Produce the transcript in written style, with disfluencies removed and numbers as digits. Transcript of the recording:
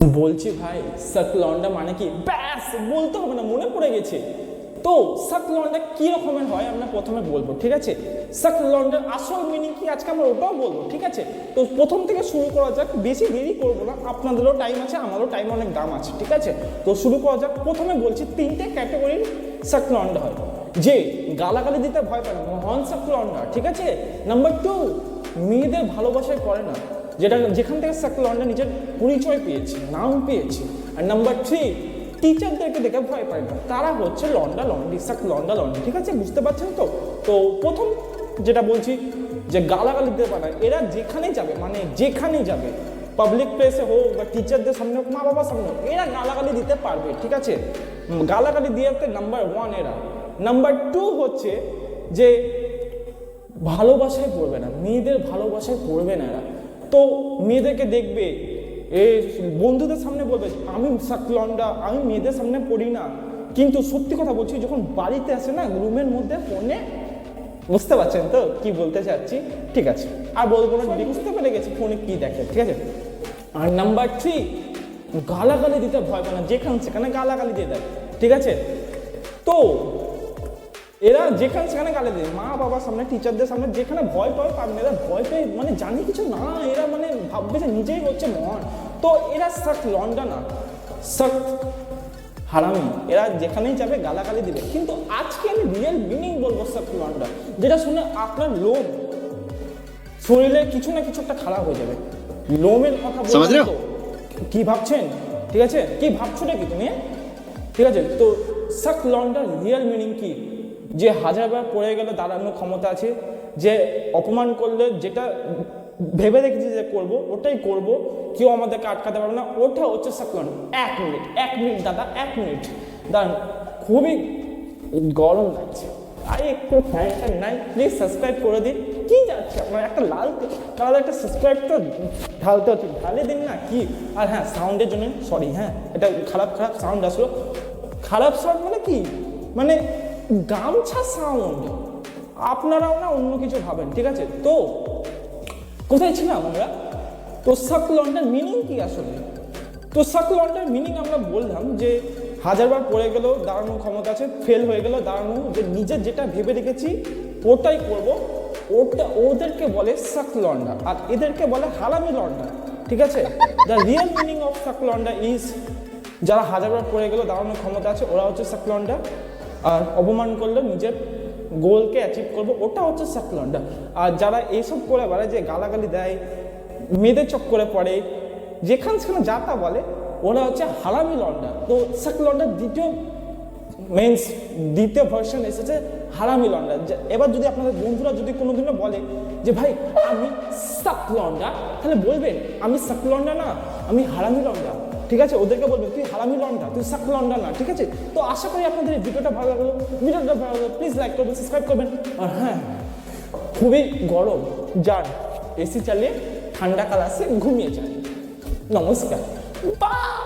বলছি ভাই সাক লন্ডা মানে কি, ব্যাস বলতে হবে না, মনে পড়ে গেছে। তো সাক লন্ডা কি রকমের হয় আমরা প্রথমে বলবো, ঠিক আছে? সাক লন্ডার আসল মিনিং কি আজকে আমরা ওটাও বলবো, ঠিক আছে? তো প্রথম থেকে শুরু করা যাক, বেশি দেরি করবো না, আপনাদেরও টাইম আছে, আমারও টাইম অনেক দাম আছে, ঠিক আছে? তো শুরু করা যাক। প্রথমে বলছি তিনটে ক্যাটাগরির সাক লন্ডা হয়। যে গালাগালি দিতে ভয় পায় না, হন সাক লন্ডা, ঠিক আছে? নাম্বার 2, মেয়েদের ভালোবাসায় পড়ে না, যেখান থেকে সাক লন্ডা নিজের পরিচয় পেয়েছে, নাম পেয়েছে। আর নাম্বার 3, টিচারদেরকে দেখে ভয় পায় না, তারা হচ্ছে লন্ডা লন্ডি, সাক লন্ডা লন্ডি, ঠিক আছে? বুঝতে পারছেন তো? তো প্রথম যেটা বলছি যে গালাগালি দিতে পারে না, এরা যেখানে যাবে, মানে যেখানে যাবে, পাবলিক প্লেসে হোক বা টিচারদের সামনে হোক, মা বাবার সামনে হোক, এরা গালাগালি দিতে পারবে, ঠিক আছে? গালাগালি দিয়ে নাম্বার 1 এরা। নাম্বার 2 হচ্ছে যে ভালোবাসায় পড়বে না, মেয়েদের ভালোবাসায় পড়বে না এরা। তো মেয়েদেরকে দেখবে, বন্ধুদের সামনে বলবে আমি সাক লন্ডা, আমি মেয়েদের সামনে পড়ি না, কিন্তু সত্যি কথা বলছি যখন বাড়িতে আসে না, রুমের মধ্যে ফোনে, বুঝতে পারছেন তো কি বলতে চাচ্ছি? ঠিক আছে, আর বলবো না, বুঝতে পেরে গেছি ফোনে কি দেখে, ঠিক আছে? আর নাম্বার 3, গালাগালি দিতে ভয় পায় না, যেখানে সেখানে গালাগালি দিয়ে দেয়, ঠিক আছে? তো এরা যেখানে সেখানে গালি দেয়, মা বাবার সামনে, টিচারদের সামনে, যেখানে ভয় পায় পাবে না, এরা ভয় পেয়ে মানে জানি কিছু না, এরা মানে ভাববে যে নিজেই হচ্ছে মহান। তো এরা সাক লন্ডা না, সাক হারামি, এরা যেখানেই যাবে গালাগালি দিবে। কিন্তু আজকে আমি রিয়েল মিনিং বলবো সাক লন্ডা, যেটা শুনে আপনার লোম, শরীরে কিছু না কিছু একটা খারাপ হয়ে যাবে। লোমের কথা বলছি তো, কি ভাবছেন? ঠিক আছে, কি ভাবছো নাকি তুমি? ঠিক আছে, তো সাক লন্ডার রিয়েল মিনিং কি? যে হাজারবার পড়ে গেলে দাঁড়ানোর ক্ষমতা আছে, যে অপমান করলে যেটা ভেবে রেখেছি যে করবো ওটাই করব, কেউ আমাদেরকে আটকাতে পারবে না, ওটা হচ্ছে সাক লন্ডা। 1 মিনিট দাদা, 1 মিনিট দাঁড়ান, খুবই গরম লাগছে, আরে একটু ফ্যানটা নাই, প্লিজ সাবস্ক্রাইব করে দিন। কি যাচ্ছে আপনার, একটা লাল কালার একটা সাবস্ক্রাইব তো ঢালতে হচ্ছে, ঢালে দিন না কি? আর হ্যাঁ, সাউন্ডের জন্য সরি, হ্যাঁ এটা খারাপ সাউন্ড আসলো। খারাপ সাউন্ড মানে কি, মানে গামছা সাউন্ড, আপনারাও না অন্য কিছু ভাবেন, ঠিক আছে? তো কোথায় ছিলাম আমরা? তো সাক লন্ডার মিনিং কি আসলে? তো সাক লন্ডার মিনিং আমরা বললাম যে হাজারবার পড়ে গেলেও দাঁড়ানোর ক্ষমতা আছে, ফেল হয়ে গেলেও দাঁড়ানো, যে নিজের যেটা ভেবে রেখেছি ওটাই করব, ওদেরকে বলে সাক লন্ডা, আর এদেরকে বলে হারামি লন্ডা, ঠিক আছে? The real meaning of such লন্ডা ইজ, যারা হাজারবার পড়ে গেলেও দাঁড়ানোর ক্ষমতা আছে ওরা হচ্ছে সাক লন্ডা, আর অপমান করলে নিজের গোলকে অ্যাচিভ করবো ওটা হচ্ছে সাক লন্ডা। আর যারা এইসব করে বেড়ায়, যে গালাগালি দেয়, মেয়েদের চক্করে পড়ে, যেখানে সেখানে যা তা বলে, ওরা হচ্ছে হারামি লন্ডা। তো সাক লন্ডার দ্বিতীয় ভার্সন এসেছে হারামি লন্ডা। এবার যদি আপনাদের বন্ধুরা যদি কোনোদিনও বলে যে ভাই আমি সাক লন্ডা, তাহলে বলবেন আমি সাক লন্ডা না, আমি হারামি লন্ডা, ঠিক আছে? ওদেরকে বলবেন তুই হারামি লন্ডা, তুই সাক লন্ডা না, ঠিক আছে? তো আশা করি আপনাদের এই ভিডিওটা ভালো লাগলো, প্লিজ লাইক করবেন, সাবস্ক্রাইব করবেন। আর হ্যাঁ, খুবই গরম, যান এসি চালিয়ে ঠান্ডা কাল আসে, ঘুমিয়ে যান। নমস্কার, বাই।